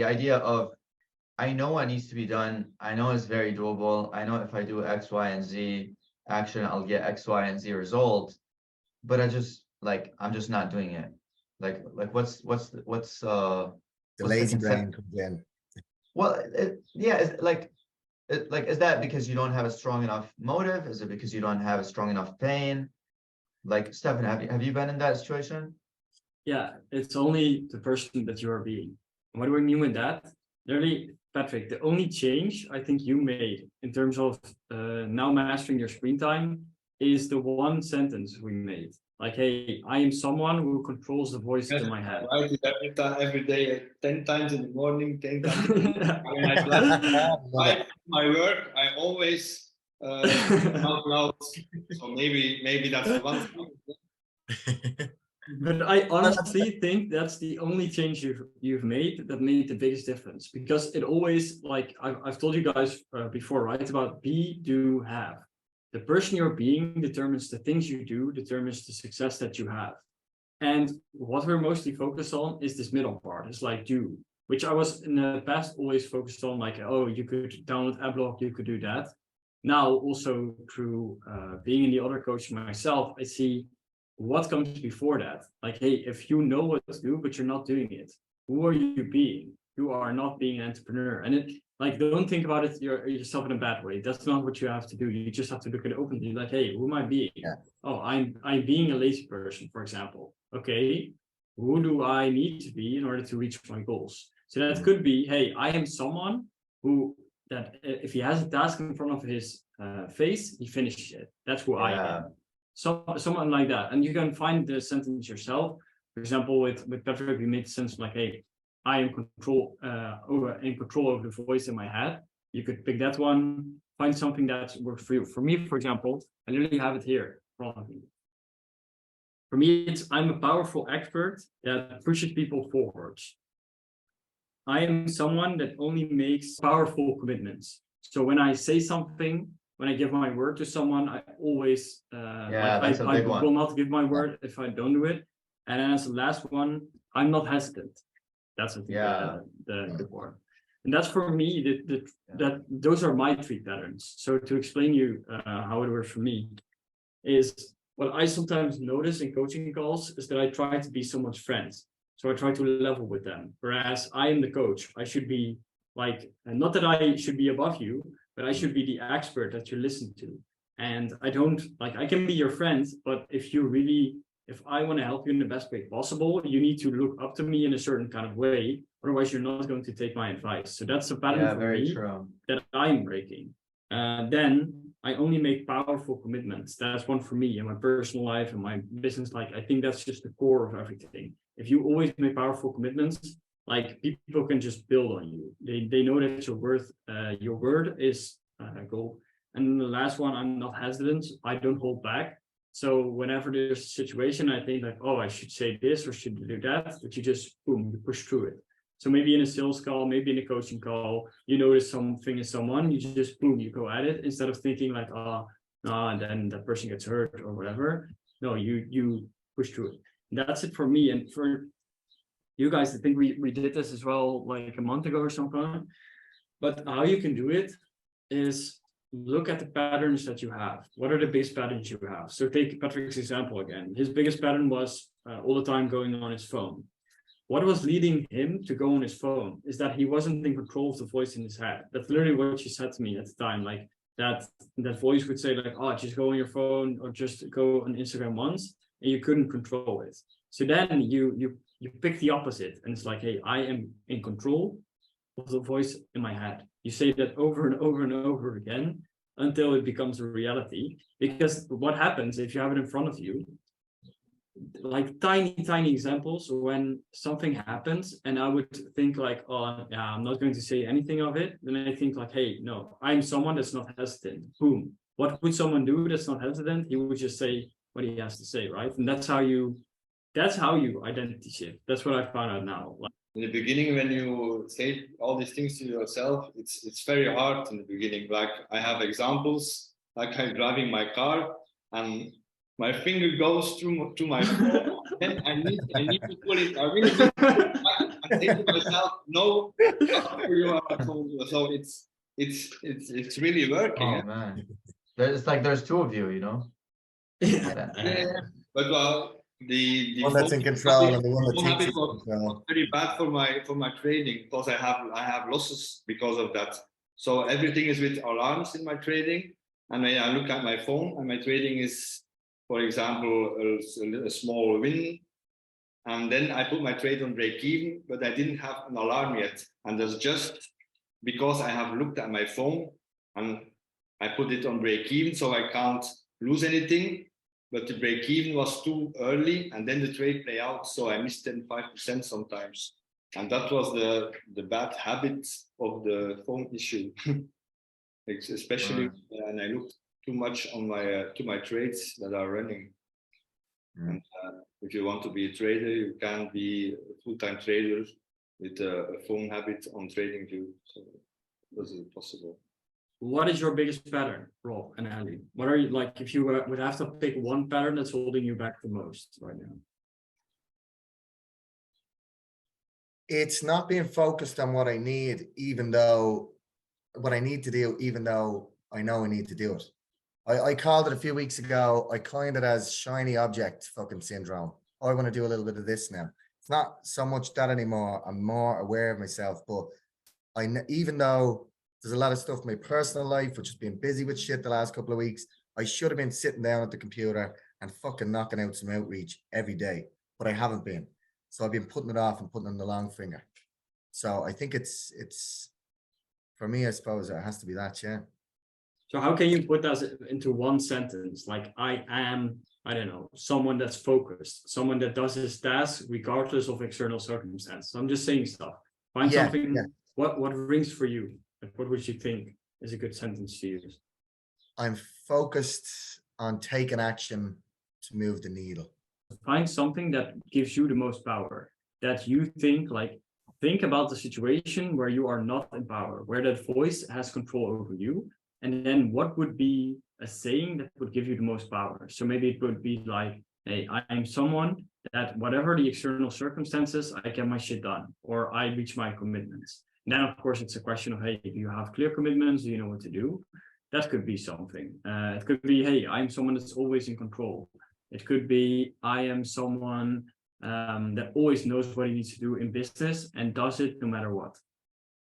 The idea of, I know what needs to be done. I know it's very doable. I know if I do X, Y, and Z action, I'll get X, Y, and Z result. But I'm just not doing it. What's The lazy brain comes in. Well, yeah, is that because you don't have a strong enough motive? Is it because you don't have a strong enough pain? Like, Stefan, have you been in that situation? Yeah, it's only the person that you are being. And what do I mean with that? Literally, Patrick, the only change I think you made in terms of now mastering your screen time is the one sentence we made. Like, hey, I am someone who controls the voice in my head. I write it every day, 10 times in the morning, 10 times in the night. My work, I always out loud. So maybe that's the one thing. But I honestly think that's the only change you've made that made the biggest difference, because it always, like I've told you guys before, right, about be, do, have. The person you're being determines the things you do, determines the success that you have. And what we're mostly focused on is this middle part. It's like do, which I was in the past always focused on, like, oh, you could download AdBlock, you could do that. Now also through being in the other coaching myself, I see what comes before that. Like, hey, if you know what to do, but you're not doing it, who are you being? You are not being an entrepreneur. And it, like, don't think about it yourself in a bad way. That's not what you have to do. You just have to look at it openly. Like, hey, who am I being? Yeah. Oh, I'm being a lazy person, for example. Okay, who do I need to be in order to reach my goals? So that could be, hey, I am someone who, that if he has a task in front of his face, he finishes it. That's who I am. So someone like that. And you can find the sentence yourself. For example, with Patrick, we made sense like, hey, I am in control over the voice in my head. You could pick that one, find something that works for you. For me, for example, I literally have it here in front of me. For me, it's I'm a powerful expert that pushes people forwards. I am someone that only makes powerful commitments. So when I say something, when I give my word to someone, I always I will not give my word if I don't do it. And then as the last one, I'm not hesitant. That's the good one. And that's for me that those are my 3 patterns. So to explain you how it works for me is what I sometimes notice in coaching calls is that I try to be someone's friend. So I try to level with them. Whereas I am the coach, I should be like, not that I should be above you, but I should be the expert that you listen to. And I don't, like, I can be your friend, but if I want to help you in the best way possible, you need to look up to me in a certain kind of way. Otherwise, you're not going to take my advice. So that's a pattern for me that I'm breaking. Then I only make powerful commitments. That's one for me in my personal life and my business. Like, I think that's just the core of everything. If you always make powerful commitments, like, people can just build on you. They know that your word is gold. And the last one, I'm not hesitant. I don't hold back. So whenever there's a situation, I think like, oh, I should say this or should do that, but you just, boom, you push through it. So maybe in a sales call, maybe in a coaching call, you notice something in someone, you just, boom, you go at it instead of thinking like, oh, no, and then that person gets hurt or whatever. No, you push through it. And that's it for me. And for you guys, I think we did this as well, like a month ago or something. But how you can do it is look at the patterns that you have. What are the biggest patterns you have? So take Patrick's example again. His biggest pattern was all the time going on his phone. What was leading him to go on his phone is that he wasn't in control of the voice in his head. That's literally what you said to me at the time. Like that voice would say like, oh, just go on your phone or just go on Instagram once, and you couldn't control it. So then you pick the opposite, and it's like, hey, I am in control of the voice in my head. You say that over and over and over again until it becomes a reality. Because what happens if you have it in front of you, like tiny examples, when something happens and I would think like, oh yeah, I'm not going to say anything of it, then I think like, hey, no, I'm someone that's not hesitant. Boom. What would someone do that's not hesitant? He would just say what he has to say, right? And that's how you identity shift. That's what I found out now. In the beginning, when you say all these things to yourself, it's very hard in the beginning. Like I have examples, like I'm driving my car and my finger goes to my phone, and I need to pull it. I really need to, say to myself, no, after you are at home. So it's really working. Oh man, it's like there's two of you, you know. Yeah. Yeah, but well, the One that's in control and the one that phone thinks habit it's in control. was very bad for my trading because I have losses because of that. So everything is with alarms in my trading, and when I look at my phone and my trading is, for example, a small win, and then I put my trade on break even, but I didn't have an alarm yet, and that's just because I have looked at my phone and I put it on break even, so I can't lose anything. But the break even was too early, and then the trade play out, so I missed 5% sometimes, and that was the bad habit of the phone issue, especially when I looked too much on my to my trades that are running. And if you want to be a trader, you can't be a full-time trader with a phone habit on TradingView. So that's impossible. What is your biggest pattern, Rob and Ali? What are you like if you would have to pick one pattern that's holding you back the most right now? It's not being focused on what I need, even though what I need to do, even though I know I need to do it. I called it a few weeks ago. I coined it as shiny object fucking syndrome. I want to do a little bit of this now. It's not so much that anymore. I'm more aware of myself, but even though there's a lot of stuff in my personal life, which has been busy with shit the last couple of weeks, I should have been sitting down at the computer and fucking knocking out some outreach every day, but I haven't been. So I've been putting it off and putting on the long finger. So I think it's for me, I suppose it has to be that, yeah. So how can you put that into one sentence? Like I am, I don't know, someone that's focused, someone that does his task regardless of external circumstances. I'm just saying stuff. Find something. Yeah. What rings for you? Like, what would you think is a good sentence to use? I'm focused on taking action to move the needle. Find something that gives you the most power, that you think about the situation where you are not in power, where that voice has control over you. And then what would be a saying that would give you the most power? So maybe it would be like, hey, I'm someone that whatever the external circumstances, I get my shit done, or I reach my commitments. Then, of course, it's a question of, hey, do you have clear commitments? Do you know what to do? That could be something. It could be, hey, I'm someone that's always in control. It could be, I am someone that always knows what he needs to do in business and does it no matter what.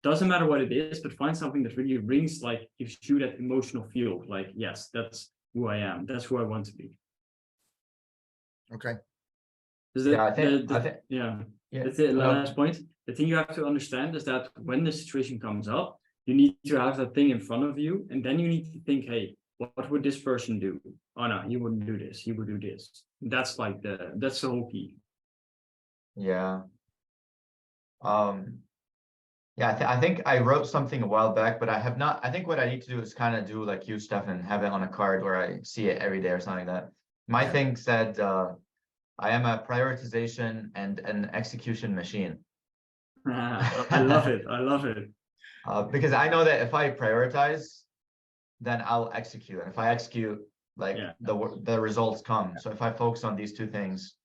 Doesn't matter what it is, but find something that really rings, like gives you that emotional feel. Like, yes, that's who I am. That's who I want to be. Okay. That's the last point. The thing you have to understand is that when the situation comes up, you need to have that thing in front of you, and then you need to think, hey, what would this person do? Oh no, he wouldn't do this. He would do this. That's like that's the whole key. Yeah. Yeah, I think I wrote something a while back, but I have not. I think what I need to do is kind of do like you, Stefan, have it on a card where I see it every day or something like that. My thing said, I am a prioritization and an execution machine. I love it. I love it. Because I know that if I prioritize, then I'll execute. And if I execute, like the results come. So if I focus on these two things,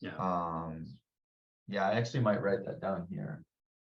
yeah, I actually might write that down here.